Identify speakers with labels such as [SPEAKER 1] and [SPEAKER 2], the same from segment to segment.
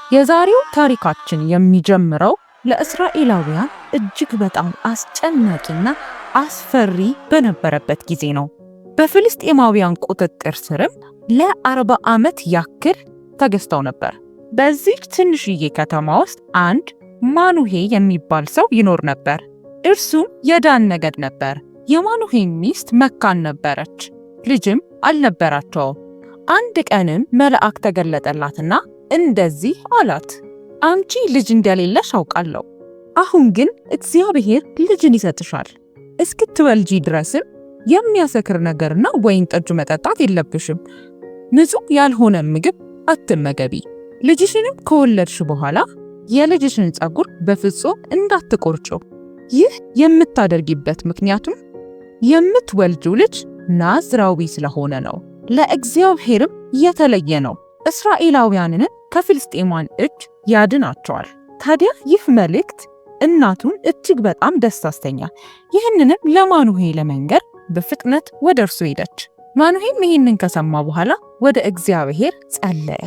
[SPEAKER 1] የዛሬው ታሪካችን የሚጀምረው ለእስራኤላውያን እጅግ በጣም አስጨናቂና አስፈሪ በነበረበት ጊዜ ነው። በፍልስጤማውያን ቁጥጥር ስርም ለ40 ዓመት ያክል ተገዝተው ነበር። በዚህ ትንሽዬ ከተማ ውስጥ አንድ ማኑሄ የሚባል ሰው ይኖር ነበር። እርሱም የዳን ነገድ ነበር። የማኑሄ ሚስት መካን ነበረች፣ ልጅም አልነበራቸውም። አንድ ቀንም መልአክ ተገለጠላትና እንደዚህ አላት፣ አንቺ ልጅ እንደሌለሽ አውቃለሁ። አሁን ግን እግዚአብሔር ልጅን ይሰጥሻል። እስክትወልጂ ድረስም የሚያሰክር ነገርና ወይን ጠጅ መጠጣት የለብሽም። ንጹሕ ያልሆነ ምግብ አትመገቢ። ልጅሽንም ከወለድሽ በኋላ የልጅሽን ፀጉር በፍጹም እንዳትቆርጪው። ይህ የምታደርጊበት ምክንያቱም የምትወልጂው ልጅ ናዝራዊ ስለሆነ ነው፣ ለእግዚአብሔርም የተለየ ነው። እስራኤላውያንን ከፍልስጤማውያን እጅ ያድናቸዋል። ታዲያ ይህ መልእክት እናቱን እጅግ በጣም ደስ አሰኛ። ይህንንም ለማኑሄ ለመንገር በፍጥነት ወደ እርሱ ሄደች። ማኑሄም ይህንን ከሰማ በኋላ ወደ እግዚአብሔር ጸለየ።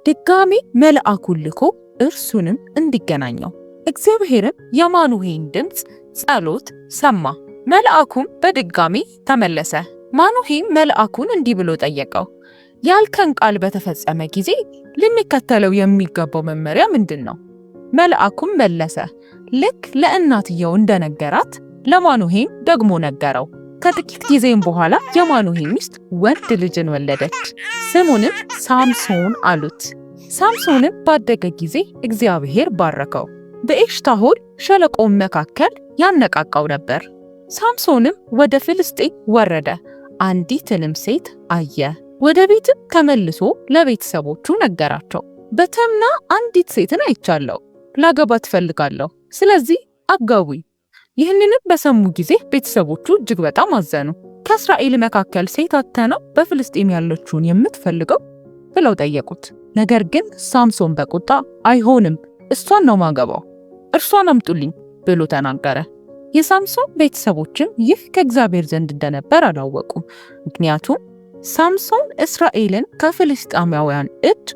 [SPEAKER 1] ድጋሚ መልአኩን ልኮ እርሱንም እንዲገናኘው። እግዚአብሔርም የማኑሄን ድምፅ ጸሎት ሰማ። መልአኩም በድጋሚ ተመለሰ። ማኑሄም መልአኩን እንዲህ ብሎ ጠየቀው፣ ያልከን ቃል በተፈጸመ ጊዜ ልንከተለው የሚገባው መመሪያ ምንድን ነው? መልአኩም መለሰ፣ ልክ ለእናትየው እንደነገራት ለማኑሄም ደግሞ ነገረው። ከጥቂት ጊዜም በኋላ የማኑሄ ሚስት ወንድ ልጅን ወለደች። ስሙንም ሳምሶን አሉት። ሳምሶንም ባደገ ጊዜ እግዚአብሔር ባረከው፣ በኤሽታኦል ሸለቆ መካከል ያነቃቃው ነበር። ሳምሶንም ወደ ፍልስጤም ወረደ፣ አንዲትንም ሴት አየ። ወደ ቤትም ተመልሶ ለቤተሰቦቹ ነገራቸው። በተምና አንዲት ሴትን አይቻለሁ፣ ላገባት እፈልጋለሁ፣ ስለዚህ አጋቡኝ። ይህንንም በሰሙ ጊዜ ቤተሰቦቹ እጅግ በጣም አዘኑ። ከእስራኤል መካከል ሴት አጥተህ ነው በፍልስጤም ያለችውን የምትፈልገው ብለው ጠየቁት። ነገር ግን ሳምሶን በቁጣ አይሆንም፣ እሷን ነው ማገባው፣ እርሷን አምጡልኝ ብሎ ተናገረ። የሳምሶን ቤተሰቦችም ይህ ከእግዚአብሔር ዘንድ እንደነበር አላወቁም። ምክንያቱም ሳምሶን እስራኤልን ከፍልስጤማውያን እጅ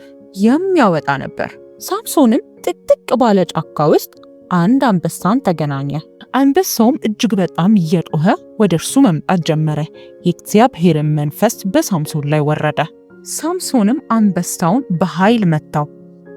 [SPEAKER 1] የሚያወጣ ነበር። ሳምሶንም ጥቅጥቅ ባለ ጫካ ውስጥ አንድ አንበሳን ተገናኘ። አንበሳውም እጅግ በጣም እየጮኸ ወደ እርሱ መምጣት ጀመረ። የእግዚአብሔርን መንፈስ በሳምሶን ላይ ወረደ። ሳምሶንም አንበሳውን በኃይል መታው፣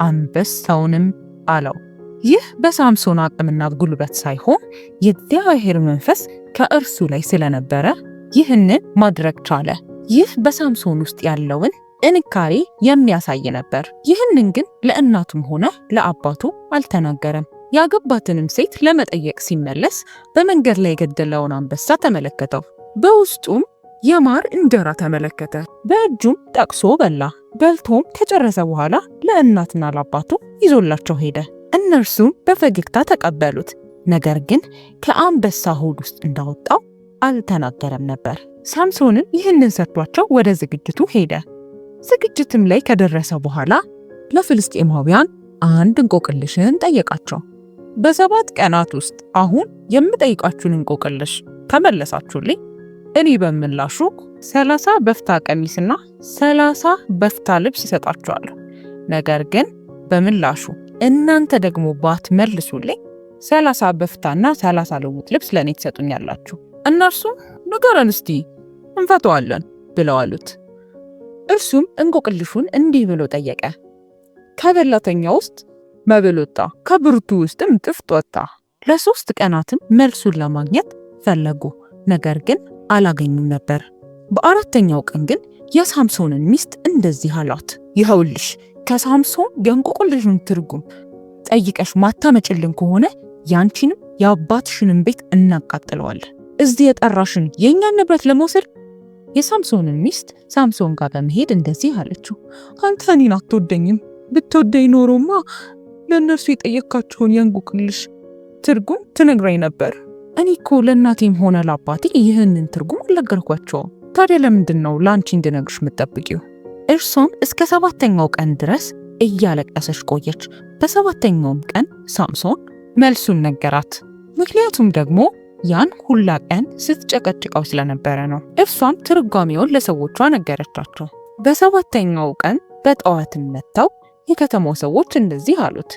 [SPEAKER 1] አንበሳውንም ጣለው። ይህ በሳምሶን አቅምና ጉልበት ሳይሆን የእግዚአብሔር መንፈስ ከእርሱ ላይ ስለነበረ ይህንን ማድረግ ቻለ። ይህ በሳምሶን ውስጥ ያለውን ጥንካሬ የሚያሳይ ነበር። ይህንን ግን ለእናቱም ሆነ ለአባቱ አልተናገረም። ያገባትንም ሴት ለመጠየቅ ሲመለስ በመንገድ ላይ የገደለውን አንበሳ ተመለከተው። በውስጡም የማር እንጀራ ተመለከተ። በእጁም ጠቅሶ በላ። በልቶም ከጨረሰ በኋላ ለእናትና ለአባቱ ይዞላቸው ሄደ። እነርሱም በፈገግታ ተቀበሉት። ነገር ግን ከአንበሳ ሆድ ውስጥ እንዳወጣው አልተናገረም ነበር። ሳምሶንም ይህንን ሰጥቷቸው ወደ ዝግጅቱ ሄደ። ዝግጅትም ላይ ከደረሰ በኋላ ለፍልስጤማውያን አንድ እንቆቅልሽን ጠየቃቸው። በ7 ቀናት ውስጥ አሁን የምጠይቃችሁን እንቆቅልሽ ከመለሳችሁልኝ እኔ በምላሹ 30 በፍታ ቀሚስና 30 በፍታ ልብስ ይሰጣችኋለሁ። ነገር ግን በምላሹ እናንተ ደግሞ ባትመልሱልኝ 30 በፍታና 30 ልውጥ ልብስ ለእኔ ትሰጡኛላችሁ። እነርሱም ንገረን እስቲ እንፈተዋለን ብለው አሉት። እርሱም እንቆቅልሹን እንዲህ ብሎ ጠየቀ። ከበላተኛ ውስጥ መብል ወጣ፣ ከብርቱ ውስጥም ጥፍጥ ወጣ። ለ3 ቀናትም መልሱን ለማግኘት ፈለጉ፣ ነገር ግን አላገኙም ነበር። በ4ኛው ቀን ግን የሳምሶንን ሚስት እንደዚህ አላት፣ ይኸውልሽ ከሳምሶን የእንቆቅልሹን ትርጉም ጠይቀሽ ማታመጭልን ከሆነ ያንቺንም የአባትሽንም ቤት እናቃጥለዋለን። እዚህ የጠራሽን የእኛን ንብረት ለመውሰድ። የሳምሶንን ሚስት ሳምሶን ጋር በመሄድ እንደዚህ አለችው፣ አንተ እኔን አትወደኝም። ብትወደኝ ኖሮማ ለእነርሱ የጠየካቸውን የእንቆቅልሽ ትርጉም ትነግረኝ ነበር። እኔ እኮ ለእናቴም ሆነ ለአባቴ ይህንን ትርጉም አልነገርኳቸውም። ታዲያ ለምንድን ነው ለአንቺ እንድነግርሽ የምትጠብቂው? እርሷም እስከ 7ኛው ቀን ድረስ እያለቀሰች ቆየች። በ7ኛውም ቀን ሳምሶን መልሱን ነገራት። ምክንያቱም ደግሞ ያን ሁላ ቀን ስትጨቀጭቀው ስለነበረ ነው። እርሷም ትርጓሜውን ለሰዎቿ ነገረቻቸው። በ7ኛው ቀን በጠዋትም መጥተው የከተማው ሰዎች እንደዚህ አሉት፣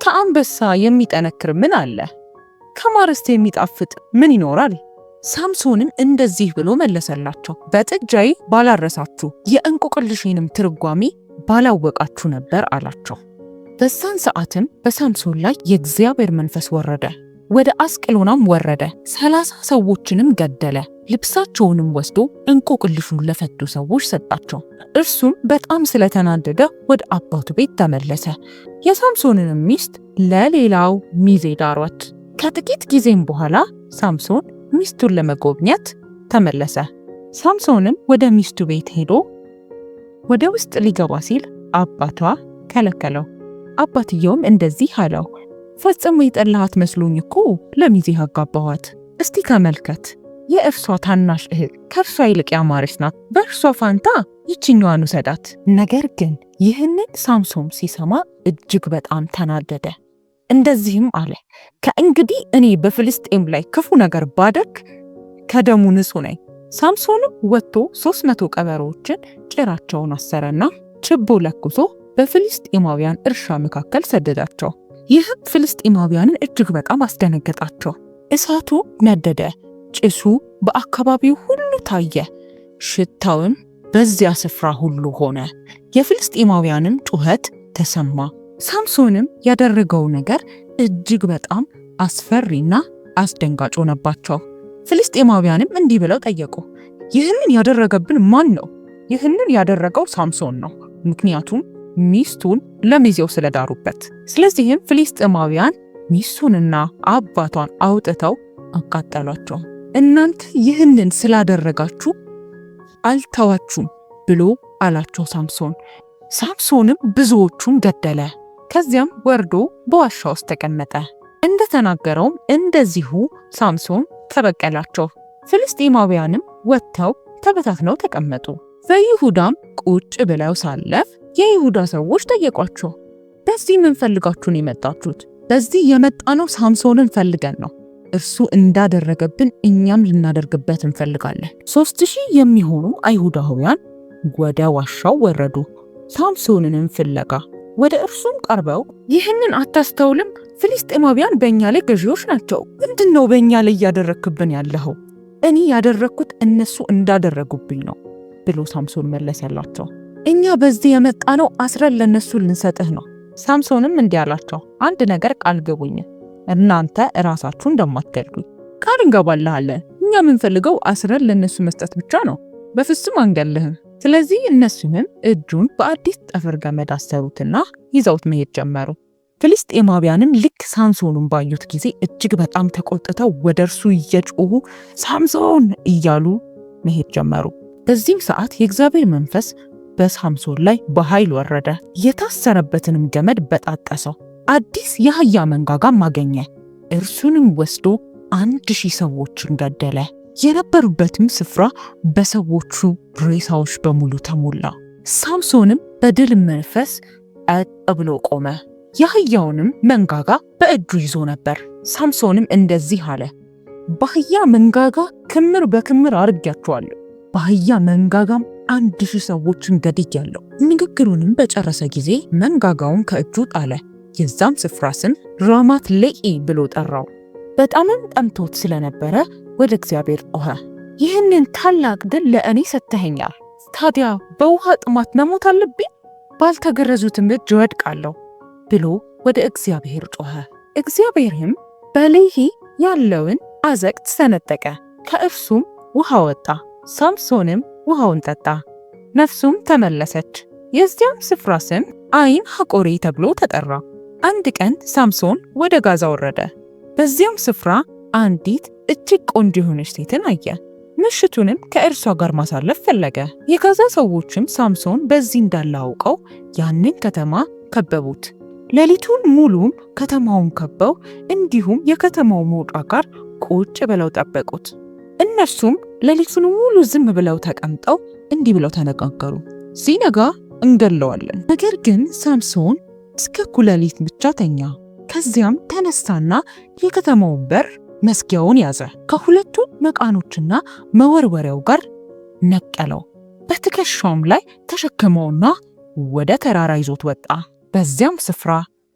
[SPEAKER 1] ከአንበሳ የሚጠነክር ምን አለ? ከማርስ የሚጣፍጥ ምን ይኖራል? ሳምሶንም እንደዚህ ብሎ መለሰላቸው፣ በጥጃዬ ባላረሳችሁ የእንቆቅልሼንም ትርጓሜ ባላወቃችሁ ነበር አላቸው። በዛን ሰዓትም በሳምሶን ላይ የእግዚአብሔር መንፈስ ወረደ። ወደ አስቀሎናም ወረደ፣ 30 ሰዎችንም ገደለ። ልብሳቸውንም ወስዶ እንቆቅልሹን ለፈቱ ሰዎች ሰጣቸው። እርሱም በጣም ስለተናደደ ወደ አባቱ ቤት ተመለሰ። የሳምሶንንም ሚስት ለሌላው ሚዜ ዳሯት። ከጥቂት ጊዜም በኋላ ሳምሶን ሚስቱን ለመጎብኘት ተመለሰ። ሳምሶንም ወደ ሚስቱ ቤት ሄዶ ወደ ውስጥ ሊገባ ሲል አባቷ ከለከለው። አባትየውም እንደዚህ አለው፣ ፈጽሞ የጠላሃት መስሎኝ እኮ ለሚዜህ አጋባኋት። እስቲ ተመልከት፣ የእርሷ ታናሽ እህት ከእርሷ ይልቅ ያማረች ናት። በእርሷ ፋንታ ይችኛዋን ውሰዳት። ነገር ግን ይህንን ሳምሶን ሲሰማ እጅግ በጣም ተናደደ። እንደዚህም አለ፣ ከእንግዲህ እኔ በፍልስጤም ላይ ክፉ ነገር ባደርግ ከደሙ ንጹሕ ነኝ። ሳምሶንም ወጥቶ 300 ቀበሮዎችን ጭራቸውን አሰረና ችቦ ለኩሶ በፍልስጤማውያን እርሻ መካከል ሰደዳቸው። ይህም ፍልስጤማውያንን እጅግ በጣም አስደነገጣቸው። እሳቱ ነደደ፣ ጭሱ በአካባቢው ሁሉ ታየ፣ ሽታውም በዚያ ስፍራ ሁሉ ሆነ። የፍልስጤማውያንም ጩኸት ተሰማ። ሳምሶንም ያደረገው ነገር እጅግ በጣም አስፈሪና አስደንጋጭ ሆነባቸው። ፍልስጤማውያንም እንዲህ ብለው ጠየቁ፣ ይህንን ያደረገብን ማን ነው? ይህንን ያደረገው ሳምሶን ነው፣ ምክንያቱም ሚስቱን ለሚዜው ስለዳሩበት። ስለዚህም ፍልስጤማውያን ሚስቱንና አባቷን አውጥተው አቃጠሏቸው። እናንተ ይህንን ስላደረጋችሁ አልተዋችሁም ብሎ አላቸው ሳምሶን። ሳምሶንም ብዙዎቹን ገደለ። ከዚያም ወርዶ በዋሻ ውስጥ ተቀመጠ። እንደተናገረውም እንደዚሁ ሳምሶን ተበቀላቸው። ፍልስጤማውያንም ወጥተው ተበታትነው ተቀመጡ። በይሁዳም ቁጭ ብለው ሳለፍ የይሁዳ ሰዎች ጠየቋቸው፣ በዚህ ምን ፈልጋችሁን የመጣችሁት? በዚህ የመጣነው ሳምሶንን ፈልገን ነው። እርሱ እንዳደረገብን እኛም ልናደርግበት እንፈልጋለን። 3000 የሚሆኑ አይሁዳውያን ወደ ዋሻው ወረዱ፣ ሳምሶንንም ፍለጋ። ወደ እርሱም ቀርበው ይህንን አታስተውልም? ፍልስጤማውያን በእኛ ላይ ገዢዎች ናቸው። ምንድን ነው በእኛ ላይ እያደረግክብን ያለኸው? እኔ ያደረግኩት እነሱ እንዳደረጉብኝ ነው ብሎ ሳምሶን መለሰላቸው። እኛ በዚህ የመጣነው አስረን ለነሱ ልንሰጥህ ነው። ሳምሶንም እንዲህ አላቸው፣ አንድ ነገር ቃል ግቡኝ፣ እናንተ እራሳችሁ እንደማትገድሉኝ ቃል እንገባልሃለን። እኛ የምንፈልገው አስረን ለነሱ መስጠት ብቻ ነው፣ በፍጹም አንገልህም። ስለዚህ እነሱንም እጁን በአዲስ ጠፍር ገመድ አሰሩትና ይዘውት መሄድ ጀመሩ። ፍልስጤማውያንም ልክ ሳምሶንን ባዩት ጊዜ እጅግ በጣም ተቆጥተው ወደ እርሱ እየጮሁ ሳምሶን እያሉ መሄድ ጀመሩ። በዚህም ሰዓት የእግዚአብሔር መንፈስ በሳምሶን ላይ በኃይል ወረደ፣ የታሰረበትንም ገመድ በጣጠሰው። አዲስ የአህያ መንጋጋም አገኘ። እርሱንም ወስዶ 1000 ሰዎችን ገደለ። የነበሩበትም ስፍራ በሰዎቹ ሬሳዎች በሙሉ ተሞላ። ሳምሶንም በድል መንፈስ ቀጥ ብሎ ቆመ። የአህያውንም መንጋጋ በእጁ ይዞ ነበር። ሳምሶንም እንደዚህ አለ፣ በአህያ መንጋጋ ክምር በክምር አድርጌያቸዋለሁ፣ በአህያ መንጋጋም 1000 ሰዎችን ገድያለሁ። ንግግሩንም በጨረሰ ጊዜ መንጋጋውን ከእጁ ጣለ። የዛም ስፍራ ስም ራማት ሌሒ ብሎ ጠራው። በጣምም ጠምቶት ስለነበረ ወደ እግዚአብሔር ጮኸ፣ ይህንን ታላቅ ድል ለእኔ ሰጥተኸኛል፣ ታዲያ በውሃ ጥማት መሞት አለብኝ? ባልተገረዙትም እጅ እወድቃለሁ ብሎ ወደ እግዚአብሔር ጮኸ። እግዚአብሔርም በሌሒ ያለውን አዘቅት ሰነጠቀ፣ ከእርሱም ውሃ ወጣ። ሳምሶንም ውሃውን ጠጣ፣ ነፍሱም ተመለሰች። የዚያም ስፍራ ስም አይን ሐቆሬ ተብሎ ተጠራ። አንድ ቀን ሳምሶን ወደ ጋዛ ወረደ። በዚያም ስፍራ አንዲት እጅግ ቆንጆ የሆነች ሴትን አየ። ምሽቱንም ከእርሷ ጋር ማሳለፍ ፈለገ። የጋዛ ሰዎችም ሳምሶን በዚህ እንዳለ አውቀው ያንን ከተማ ከበቡት። ሌሊቱን ሙሉም ከተማውን ከበው እንዲሁም የከተማው መውጫ ጋር ቁጭ ብለው ጠበቁት። እነርሱም ሌሊቱን ሙሉ ዝም ብለው ተቀምጠው እንዲህ ብለው ተነጋገሩ፣ ሲነጋ እንገለዋለን። ነገር ግን ሳምሶን እስከ እኩለ ሌሊት ብቻ ተኛ። ከዚያም ተነሳና የከተማውን በር መስጊያውን ያዘ፣ ከሁለቱ መቃኖችና መወርወሪያው ጋር ነቀለው። በትከሻውም ላይ ተሸከመውና ወደ ተራራ ይዞት ወጣ። በዚያም ስፍራ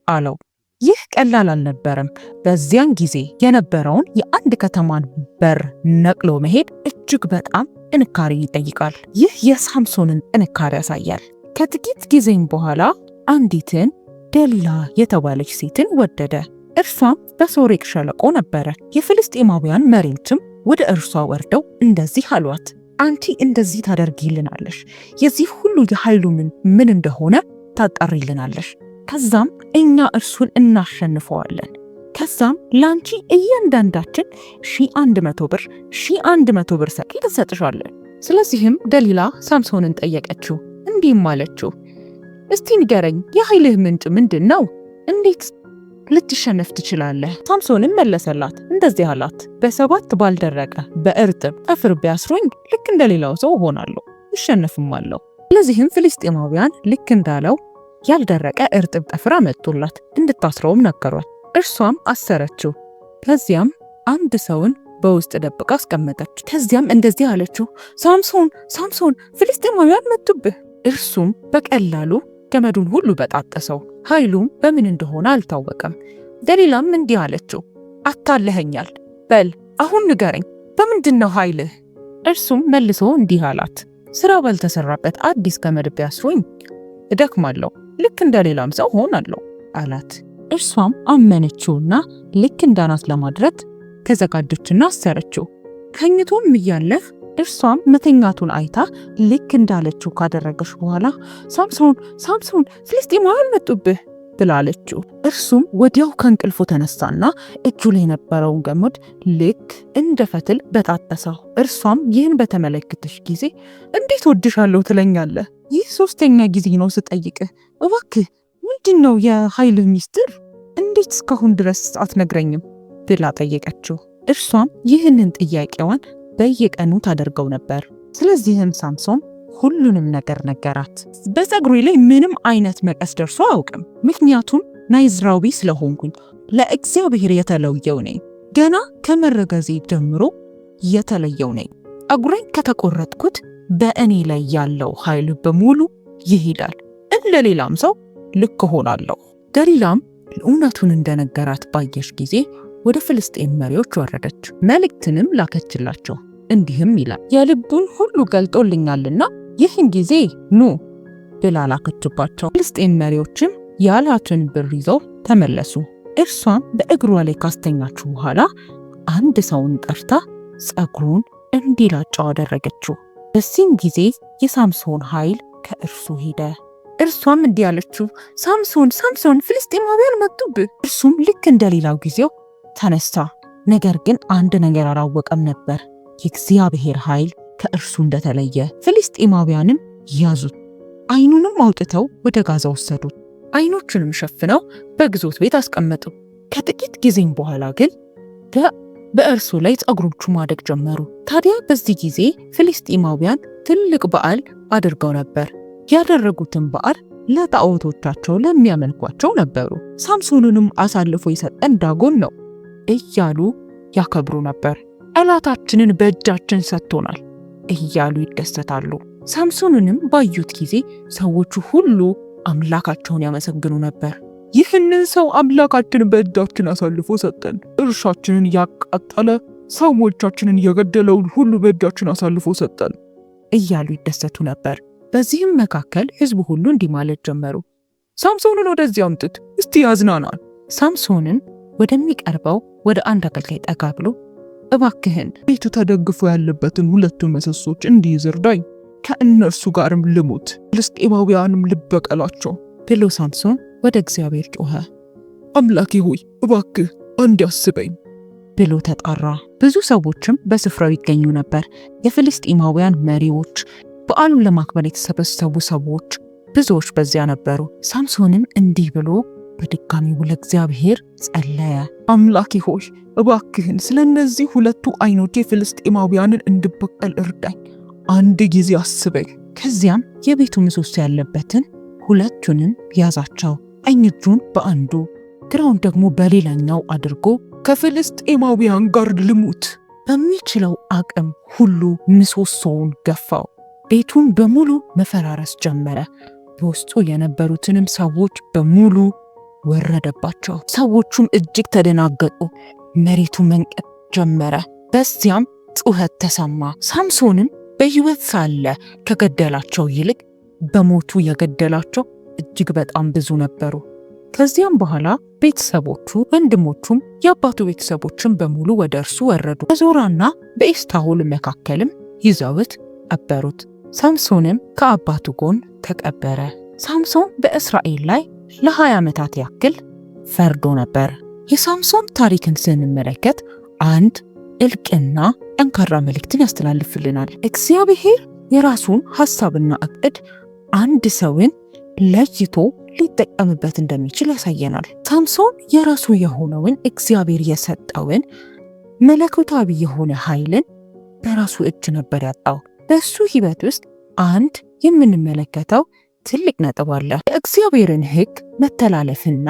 [SPEAKER 1] አለው። ይህ ቀላል አልነበረም። በዚያን ጊዜ የነበረውን የአንድ ከተማን በር ነቅሎ መሄድ እጅግ በጣም ጥንካሬ ይጠይቃል። ይህ የሳምሶንን ጥንካሬ ያሳያል። ከጥቂት ጊዜም በኋላ አንዲትን ደሊላ የተባለች ሴትን ወደደ። እርሷም በሶሬቅ ሸለቆ ነበረ። የፍልስጤማውያን መሪዎችም ወደ እርሷ ወርደው እንደዚህ አሏት፣ አንቺ እንደዚህ ታደርጊልናለሽ፣ የዚህ ሁሉ የኃይሉ ምን እንደሆነ ታጣሪልናለሽ። ከዛም እኛ እርሱን እናሸንፈዋለን። ከዛም ላንቺ እያንዳንዳችን 100 ብር 100 ብር ሰቅል እንሰጥሻለን። ስለዚህም ደሊላ ሳምሶንን ጠየቀችው፣ እንዲህም አለችው፣ እስቲ ንገረኝ፣ የኃይልህ ምንጭ ምንድን ነው? እንዴት ልትሸነፍ ትችላለህ? ሳምሶንም መለሰላት እንደዚህ አላት፣ በ7 ባልደረቀ በእርጥብ ጠፍር ቢያስሩኝ ልክ እንደሌላው ሰው እሆናለሁ፣ እሸነፍማለሁ። ስለዚህም ፍልስጤማውያን ልክ እንዳለው ያልደረቀ እርጥብ ጠፍር አመጡላት፣ እንድታስረውም ነገሯት። እርሷም አሰረችው። ከዚያም አንድ ሰውን በውስጥ ደብቃ አስቀመጠች። ከዚያም እንደዚህ አለችው፣ ሳምሶን ሳምሶን፣ ፍልስጤማውያን መጡብህ። እርሱም በቀላሉ ገመዱን ሁሉ በጣጠሰው፣ ኃይሉም በምን እንደሆነ አልታወቀም። ደሊላም እንዲህ አለችው፣ አታለኸኛል፣ በል አሁን ንገረኝ፣ በምንድነው ኃይልህ? እርሱም መልሶ እንዲህ አላት፣ ስራ ባልተሰራበት አዲስ ገመድ ቢያስሩኝ እደክማለሁ፣ ልክ እንደሌላም ሰው ሆናለሁ አላት። እርሷም አመነችውና ልክ እንዳናት ለማድረግ ተዘጋጀችና አሰረችው። ተኝቶም እያለህ እርሷም መተኛቱን አይታ ልክ እንዳለችው ካደረገች በኋላ ሳምሶን ሳምሶን፣ ፍልስጤማውያን መጡብህ ብላለችው። እርሱም ወዲያው ከእንቅልፉ ተነሳና እጁ ላይ የነበረውን ገመድ ልክ እንደ ፈትል በጣጠሰው። እርሷም ይህን በተመለከተች ጊዜ እንዴት ወድሻለሁ ትለኛለህ? ይህ 3ኛ ጊዜ ነው ስጠይቅህ። እባክህ ምንድነው የኃይልህ ሚስጥር? እንዴት እስካሁን ድረስ አትነግረኝም? ብላ ጠየቀችው። እርሷም ይህንን ጥያቄዋን በየቀኑ ታደርገው ነበር። ስለዚህም ሳምሶን ሁሉንም ነገር ነገራት። በፀጉሬ ላይ ምንም አይነት መቀስ ደርሶ አያውቅም፣ ምክንያቱም ናይዝራዊ ስለሆንኩኝ ለእግዚአብሔር የተለየው ነኝ። ገና ከመረገዜ ጀምሮ የተለየው ነኝ። ፀጉሬን ከተቆረጥኩት በእኔ ላይ ያለው ኃይል በሙሉ ይሄዳል፣ እንደሌላም ሰው ልክ ሆናለሁ። ደሊላም እውነቱን እንደነገራት ባየሽ ጊዜ ወደ ፍልስጤም መሪዎች ወረደች፣ መልእክትንም ላከችላቸው። እንዲህም ይላል፣ የልቡን ሁሉ ገልጦልኛልና ይህን ጊዜ ኑ ብላ ላከችባቸው። ፍልስጤም መሪዎችም ያላትን ብር ይዘው ተመለሱ። እርሷም በእግሯ ላይ ካስተኛችሁ በኋላ አንድ ሰውን ጠርታ ፀጉሩን እንዲላጨው አደረገችው። በዚህም ጊዜ የሳምሶን ኃይል ከእርሱ ሄደ። እርሷም እንዲህ አለችው፣ ሳምሶን ሳምሶን፣ ፍልስጤማውያን መጡብህ። እርሱም ልክ እንደሌላው ጊዜው ተነሳ። ነገር ግን አንድ ነገር አላወቀም ነበር፣ የእግዚአብሔር ኃይል ከእርሱ እንደተለየ። ፍልስጤማውያንም ያዙት፣ ዓይኑንም አውጥተው ወደ ጋዛ ወሰዱት፣ ዓይኖቹንም ሸፍነው በግዞት ቤት አስቀመጡ። ከጥቂት ጊዜም በኋላ ግን በእርሱ ላይ ፀጉሮቹ ማደግ ጀመሩ። ታዲያ በዚህ ጊዜ ፍልስጤማውያን ትልቅ በዓል አድርገው ነበር። ያደረጉትን በዓል ለጣዖቶቻቸው ለሚያመልኳቸው ነበሩ። ሳምሶንንም አሳልፎ የሰጠን ዳጎን ነው እያሉ ያከብሩ ነበር። ጠላታችንን በእጃችን ሰጥቶናል እያሉ ይደሰታሉ። ሳምሶንንም ባዩት ጊዜ ሰዎቹ ሁሉ አምላካቸውን ያመሰግኑ ነበር። ይህንን ሰው አምላካችን በእጃችን አሳልፎ ሰጠን፣ እርሻችንን ያቃጠለ ሰዎቻችንን የገደለውን ሁሉ በእጃችን አሳልፎ ሰጠን እያሉ ይደሰቱ ነበር። በዚህም መካከል ሕዝቡ ሁሉ እንዲህ ማለት ጀመሩ፣ ሳምሶንን ወደዚህ አምጡት፣ እስቲ ያዝናናል። ሳምሶንን ወደሚቀርበው ወደ አንድ አገልጋይ ጠጋ ብሎ እባክህን ቤቱ ተደግፎ ያለበትን 2 ምሰሶች እንዲይዝ እርዳኝ፣ ከእነርሱ ጋርም ልሙት፣ ፍልስጤማውያንም ልበቀላቸው ብሎ ሳምሶን ወደ እግዚአብሔር ጮኸ። አምላኬ ሆይ እባክህ አንድ ያስበኝ ብሎ ተጣራ። ብዙ ሰዎችም በስፍራው ይገኙ ነበር። የፍልስጤማውያን መሪዎች፣ በዓሉን ለማክበር የተሰበሰቡ ሰዎች ብዙዎች በዚያ ነበሩ። ሳምሶንም እንዲህ ብሎ በድጋሚ ለእግዚአብሔር ጸለየ። አምላኬ ሆይ እባክህን ስለነዚህ 2 ዓይኖቼ ፍልስጤማውያንን እንድበቀል እርዳኝ፣ አንድ ጊዜ አስበኝ። ከዚያም የቤቱ ምሰሶ ያለበትን 2ቱንም ያዛቸው። ቀኝ እጁን በአንዱ ግራውን ደግሞ በሌላኛው አድርጎ ከፍልስጤማውያን ጋር ልሙት በሚችለው አቅም ሁሉ ምሰሶውን ገፋው። ቤቱን በሙሉ መፈራረስ ጀመረ። በውስጡ የነበሩትንም ሰዎች በሙሉ ወረደባቸው። ሰዎቹም እጅግ ተደናገጡ። መሬቱ መንቀጥ ጀመረ። በዚያም ጩኸት ተሰማ። ሳምሶንም በሕይወት ሳለ ከገደላቸው ይልቅ በሞቱ የገደላቸው እጅግ በጣም ብዙ ነበሩ። ከዚያም በኋላ ቤተሰቦቹ፣ ወንድሞቹም የአባቱ ቤተሰቦችም በሙሉ ወደ እርሱ ወረዱ። በዞራና በኤስታኦል መካከልም ይዘውት ቀበሩት። ሳምሶንም ከአባቱ ጎን ተቀበረ። ሳምሶን በእስራኤል ላይ ለ20 ዓመታት ያክል ፈርዶ ነበር። የሳምሶን ታሪክን ስንመለከት አንድ ጥልቅና ጠንካራ መልእክትን ያስተላልፍልናል። እግዚአብሔር የራሱን ሐሳብና እቅድ አንድ ሰውን ለይቶ ሊጠቀምበት እንደሚችል ያሳየናል። ሳምሶን የራሱ የሆነውን እግዚአብሔር የሰጠውን መለኮታዊ የሆነ ኃይልን በራሱ እጅ ነበር ያጣው። በሱ ሕይወት ውስጥ አንድ የምንመለከተው ትልቅ ነጥብ አለ። የእግዚአብሔርን ሕግ መተላለፍና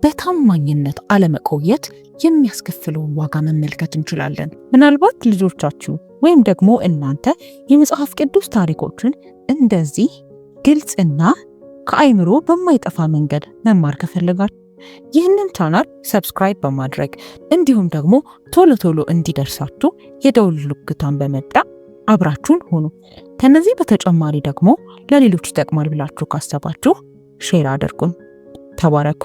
[SPEAKER 1] በታማኝነት አለመቆየት የሚያስከፍለውን ዋጋ መመልከት እንችላለን። ምናልባት ልጆቻችሁ ወይም ደግሞ እናንተ የመጽሐፍ ቅዱስ ታሪኮችን እንደዚህ ግልጽና ከአይምሮ በማይጠፋ መንገድ መማር ከፈለጋችሁ ይህንን ቻናል ሰብስክራይብ በማድረግ እንዲሁም ደግሞ ቶሎ ቶሎ እንዲደርሳችሁ የደውል ምልክቱን በመጫን አብራችሁን ሁኑ። ከነዚህ በተጨማሪ ደግሞ ለሌሎች ይጠቅማል ብላችሁ ካሰባችሁ ሼር አድርጉን። ተባረኩ።